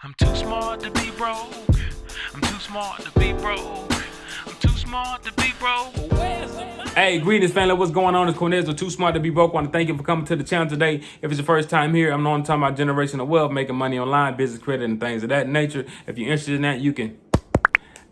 I'm too smart to be broke. I'm too smart to be broke. I'm too smart to be broke. Hey, greetings, family. What's going on? It's Cornez with Too Smart to Be Broke. I want to thank you for coming to the channel today. If it's your first time here, I'm talking about generational wealth, making money online, business credit, and things of that nature. If you're interested in that, you can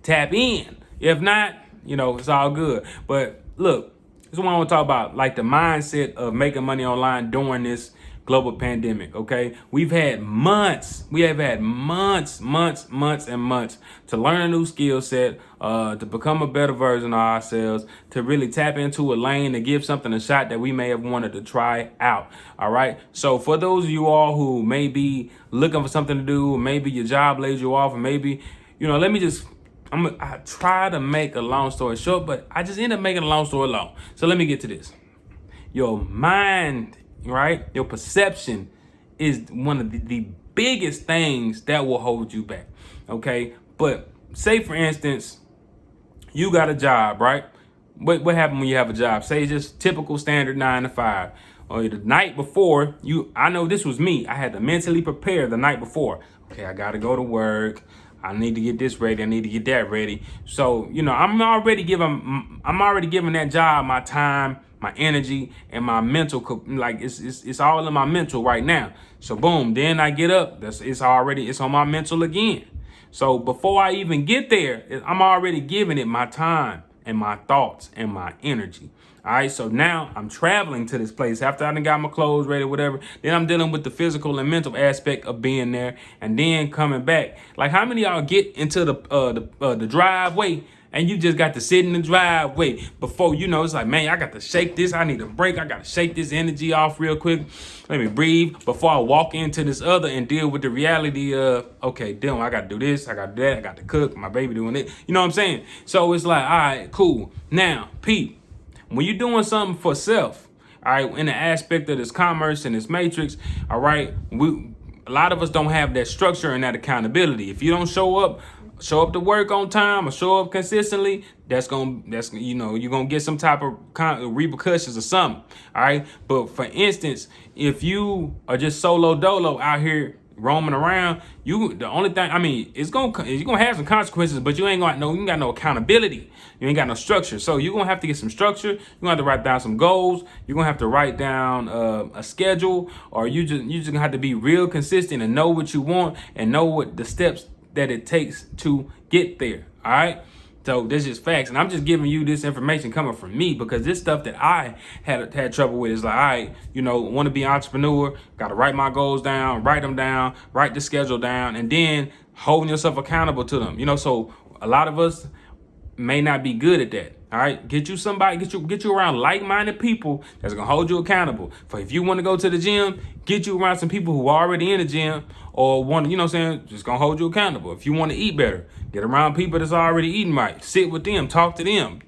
tap in. If not, it's all good. But look, this is what I want to talk about, like the mindset of making money online during this global pandemic. Okay, we have had months and months to learn a new skill set, to become a better version of ourselves, to really tap into a lane, to give something a shot that we may have wanted to try out. All right, so for those of you all who may be looking for something to do, maybe your job lays you off, or maybe I try to make a long story short, but I just end up making a long story long. So let me get to this. Your mind, right? Your perception is one of the biggest things that will hold you back. Okay. But say, for instance, you got a job, right? What happens when you have a job? Say it's just typical standard 9 to 5. Or the night before, I know this was me. I had to mentally prepare the night before. Okay, I got to go to work. I need to get this ready. I need to get that ready. So, I'm already giving that job my time, my energy, and my mental. Like it's all in my mental right now. So boom, then I get up. It's on my mental again. So before I even get there, I'm already giving it my time and my thoughts and my energy. All right, so now I'm traveling to this place after I done got my clothes ready, whatever. Then I'm dealing with the physical and mental aspect of being there, and then coming back. Like, how many of y'all get into the driveway and you just got to sit in the driveway before it's like, man, I got to shake this. I need a break. I got to shake this energy off real quick. Let me breathe before I walk into this other and deal with the reality of, okay, damn, I got to do this. I got to do that. I got to cook. My baby doing it. You know what I'm saying? So it's like, all right, cool. Now, Pete. When you're doing something for self, all right, in the aspect of this commerce and this matrix, all right, a lot of us don't have that structure and that accountability. If you don't show up to work on time or show up consistently, you're gonna get some type of repercussions or something. All right. But for instance, if you are just solo dolo out here roaming around, you're gonna have some consequences, but you got no accountability. You ain't got no structure. So you're gonna have to get some structure. You're gonna have to write down some goals. You're gonna have to write down a schedule, or you just gonna have to be real consistent and know what you want and know what the steps that it takes to get there. All right. So this is facts, and I'm just giving you this information coming from me, because this stuff that I had trouble with is like, all right, want to be an entrepreneur, got to write my goals down, write them down, write the schedule down, and then holding yourself accountable to them. So a lot of us may not be good at that. All right, get you around like-minded people that's gonna hold you accountable. For if you want to go to the gym, get you around some people who are already in the gym or want, just gonna hold you accountable. If you want to eat better, get around people that's already eating right. Sit with them, talk to them,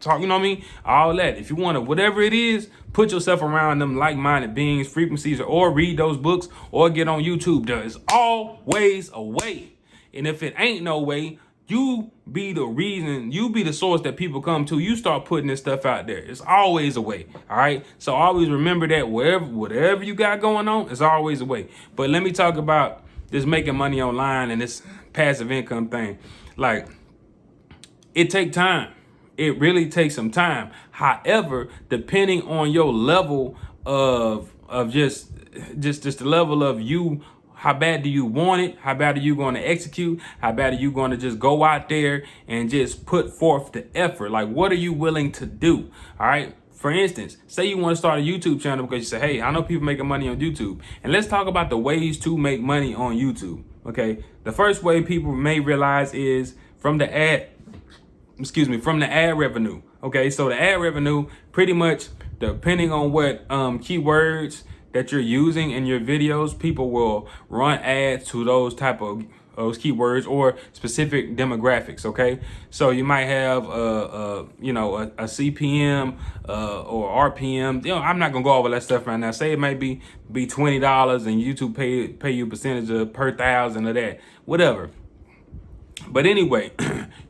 all that. If you want to, whatever it is, put yourself around them like-minded beings, frequencies, or read those books, or get on YouTube. There's always a way, and if it ain't no way, you be the reason, you be the source that people come to. You start putting this stuff out there. It's always a way. All right. So always remember that whatever you got going on, it's always a way. But let me talk about this making money online and this passive income thing. Like, it take time. It really takes some time. However, depending on your level of just the level of you, how bad do you want it? How bad are you going to execute? How bad are you going to just go out there and just put forth the effort? Like, what are you willing to do? All right. For instance, say you want to start a YouTube channel because you say, hey, I know people making money on YouTube. And let's talk about the ways to make money on YouTube. Okay. The first way people may realize is from the ad revenue. Okay. So the ad revenue, pretty much depending on what keywords that you're using in your videos, people will run ads to those keywords or specific demographics. Okay, so you might have a CPM or RPM. I'm not gonna go over that stuff right now. Say it may be $20 and YouTube pay you a percentage of per thousand of that, whatever. But anyway,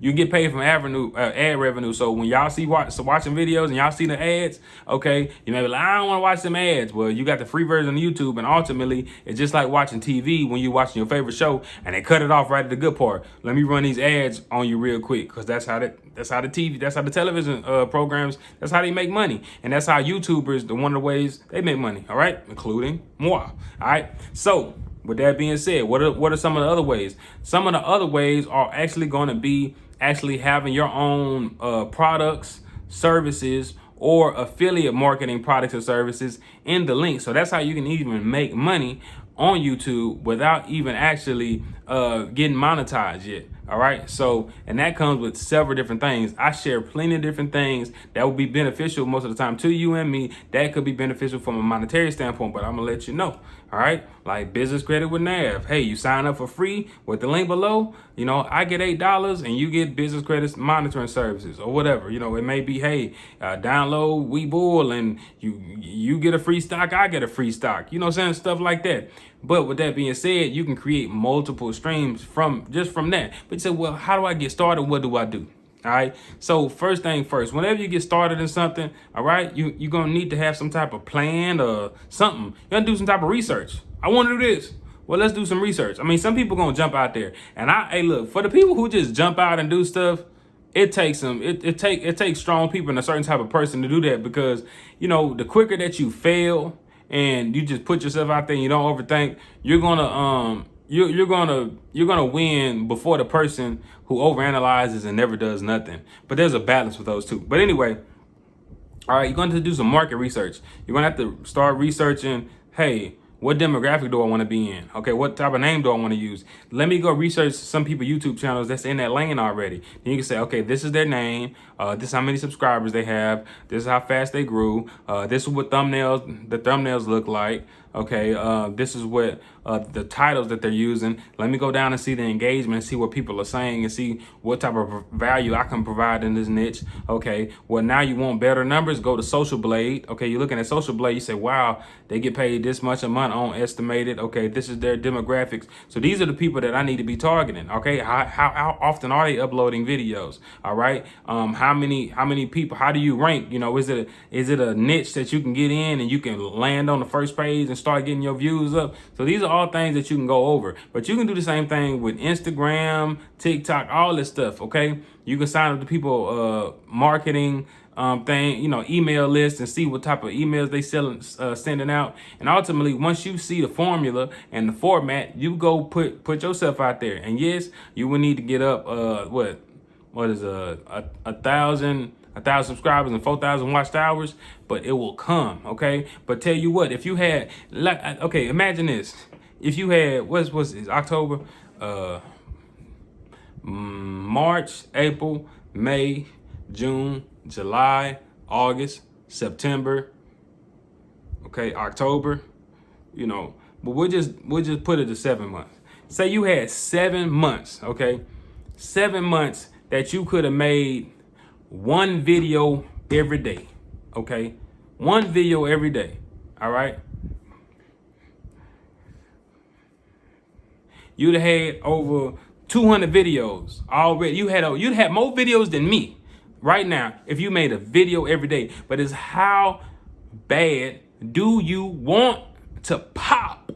you get paid from ad revenue. So when y'all see watching videos and y'all see the ads, okay, you may be like, I don't want to watch them ads. Well, you got the free version of YouTube, and ultimately, it's just like watching TV when you're watching your favorite show and they cut it off right at the good part. Let me run these ads on you real quick, because that's how the television programs, that's how they make money, and that's how YouTubers, one of the ways they make money. All right, including moi. All right, so. With that being said, what are some of the other ways? Some of the other ways are actually going to be actually having your own products, services, or affiliate marketing products or services in the link. So that's how you can even make money on YouTube without even actually getting monetized yet. All right. So, and that comes with several different things. I share plenty of different things that will be beneficial most of the time to you and me. That could be beneficial from a monetary standpoint, but I'm gonna let you know. All right. Like business credit with Nav. Hey, you sign up for free with the link below. You know, I get $8 and you get business credits monitoring services or whatever. You know, it may be, hey, download Webull and you get a free stock. I get a free stock. You know what I'm saying? Stuff like that. But with that being said, you can create multiple streams from that. But you say, well, how do I get started? What do I do? All right. So first thing first, whenever you get started in something, all right, you're going to need to have some type of plan or something. You're going to do some type of research. I want to do this. Well, let's do some research. I mean, some people going to jump out there. And hey, look, for the people who just jump out and do stuff, it takes strong people and a certain type of person to do that, because, you know, the quicker that you fail and you just put yourself out there and you don't overthink, you're gonna win before the person who overanalyzes and never does nothing. But there's a balance with those two. But anyway, all right, you're going to do some market research. You're gonna have to start researching, hey, what demographic do I want to be in? Okay, what type of name do I want to use? Let me go research some people YouTube channels that's in that lane already. Then you can say, okay, this is their name. This is how many subscribers they have. This is how fast they grew. This is what the thumbnails look like. Okay, this is what the titles that they're using. Let me go down and see the engagement and see what people are saying and see what type of value I can provide in this niche. Okay, well, now you want better numbers, go to Social Blade. Okay, you're looking at Social Blade, you say, wow, they get paid this much a month on estimated. Okay, this is their demographics. So these are the people that I need to be targeting. Okay, how often are they uploading videos? All right, how many people, how do you rank? You know, is it a niche that you can get in and you can land on the first page and start getting your views up? So these are all things that you can go over, but you can do the same thing with Instagram, TikTok, all this stuff. Okay, you can sign up to people marketing thing, you know, email list, and see what type of emails they sending out. And ultimately, once you see the formula and the format, you go put yourself out there. And yes, you will need to get up what is a thousand subscribers and 4,000 watched hours, but it will come. Okay, but tell you what, if you had, like, okay, imagine this. If you had, what's October, March, April, May, June, July, August, September, okay, October, you know, but we'll just put it to 7 months. Say you had 7 months, okay, 7 months that you could have made one video every day, okay, one video every day. All right, you'd have had over 200 videos already. You'd have more videos than me right now if you made a video every day. But it's how bad do you want to pop?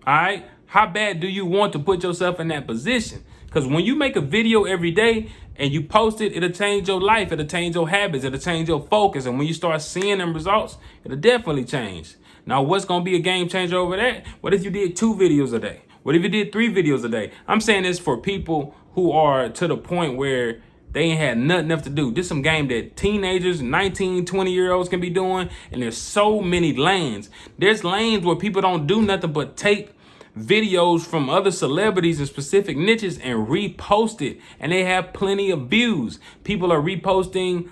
All right, how bad do you want to put yourself in that position? Because when you make a video every day and you post it, it'll change your life. It'll change your habits. It'll change your focus. And when you start seeing them results, it'll definitely change. Now, what's going to be a game changer over that? What if you did 2 videos a day? What if you did 3 videos a day? I'm saying this for people who are to the point where they ain't had nothing else to do. This is some game that teenagers, 19, 20-year-olds can be doing. And there's so many lanes. There's lanes where people don't do nothing but take videos from other celebrities in specific niches and repost it, and they have plenty of views. People are reposting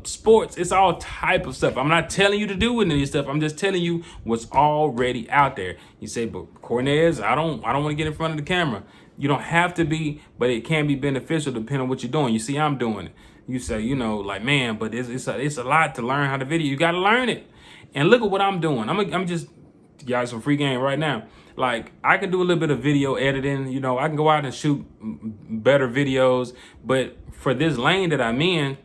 sports. It's all type of stuff. I'm not telling you to do any of this stuff. I'm just telling you what's already out there. You say, but Cornez, I don't want to get in front of the camera. You don't have to be, but it can be beneficial depending on what you're doing. You see, I'm doing it. You say, you know, like, man, but it's a lot to learn how to video. You got to learn it. And look at what I'm doing. I'm just guys some free game right now. Like, I can do a little bit of video editing. You know, I can go out and shoot better videos. But for this lane that I'm in,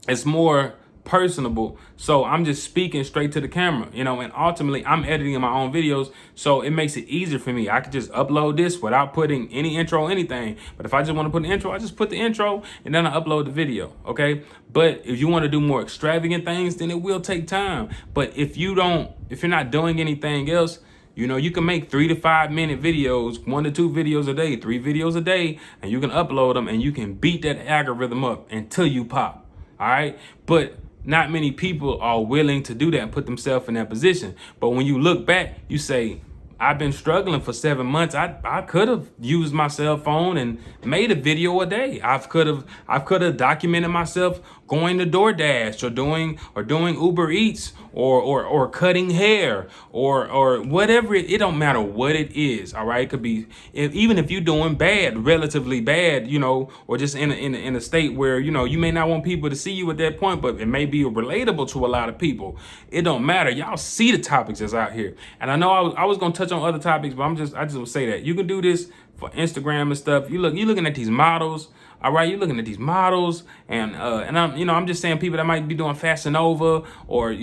it's more personable. So I'm just speaking straight to the camera, you know, and ultimately I'm editing my own videos. So it makes it easier for me. I could just upload this without putting any intro, anything. But if I just want to put an intro, I just put the intro and then I upload the video. Okay. But if you want to do more extravagant things, then it will take time. But if you're not doing anything else, you know, you can make 3 to 5 minute videos, 1 to 2 videos a day, 3 videos a day, and you can upload them and you can beat that algorithm up until you pop. All right. But not many people are willing to do that and put themselves in that position. But when you look back, you say, I've been struggling for 7 months. I could have used my cell phone and made a video a day. I could have documented myself going to DoorDash or doing Uber Eats or cutting hair or whatever. It don't matter what it is. All right. It could be even if you're doing bad, relatively bad, you know, or just in a state where, you know, you may not want people to see you at that point, but it may be relatable to a lot of people. It don't matter. Y'all see the topics that's out here. And I know I was going to touch on other topics, but I just will say that you can do this for Instagram and stuff. You're looking at these models. All right, you're looking at these models, and I'm just saying people that might be doing Fashion Nova or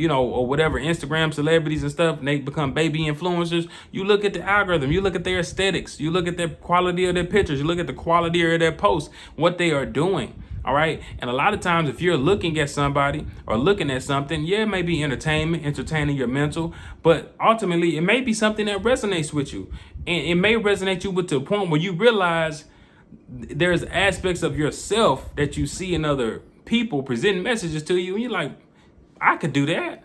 whatever, Instagram celebrities and stuff, and they become baby influencers. You look at the algorithm, you look at their aesthetics, you look at the quality of their pictures, you look at the quality of their posts, what they are doing. All right. And a lot of times if you're looking at somebody or looking at something, yeah, it may be entertaining your mental, but ultimately it may be something that resonates with you. And it may resonate you to a point where you realize there's aspects of yourself that you see in other people presenting messages to you. And you're like, I could do that.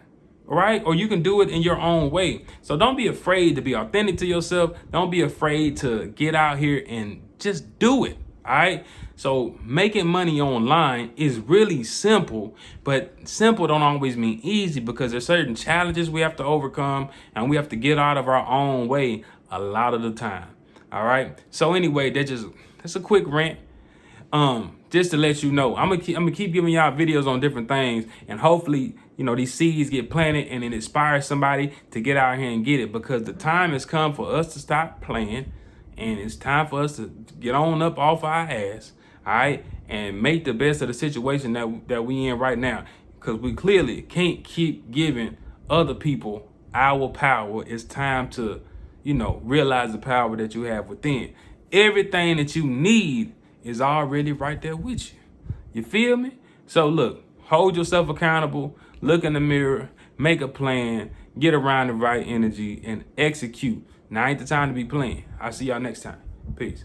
All right. Or you can do it in your own way. So don't be afraid to be authentic to yourself. Don't be afraid to get out here and just do it. All right. So making money online is really simple, but simple don't always mean easy because there's certain challenges we have to overcome and we have to get out of our own way a lot of the time. All right. So anyway, that's a quick rant. Just to let you know, I'm gonna keep giving y'all videos on different things, and hopefully, you know, these seeds get planted and it inspires somebody to get out here and get it, because the time has come for us to stop playing. And it's time for us to get on up off our ass, all right, and make the best of the situation that we in right now. Because we clearly can't keep giving other people our power. It's time to, realize the power that you have within. Everything that you need is already right there with you. You feel me? So look, hold yourself accountable, look in the mirror, make a plan, get around the right energy, and execute. Now ain't the time to be playing. I'll see y'all next time. Peace.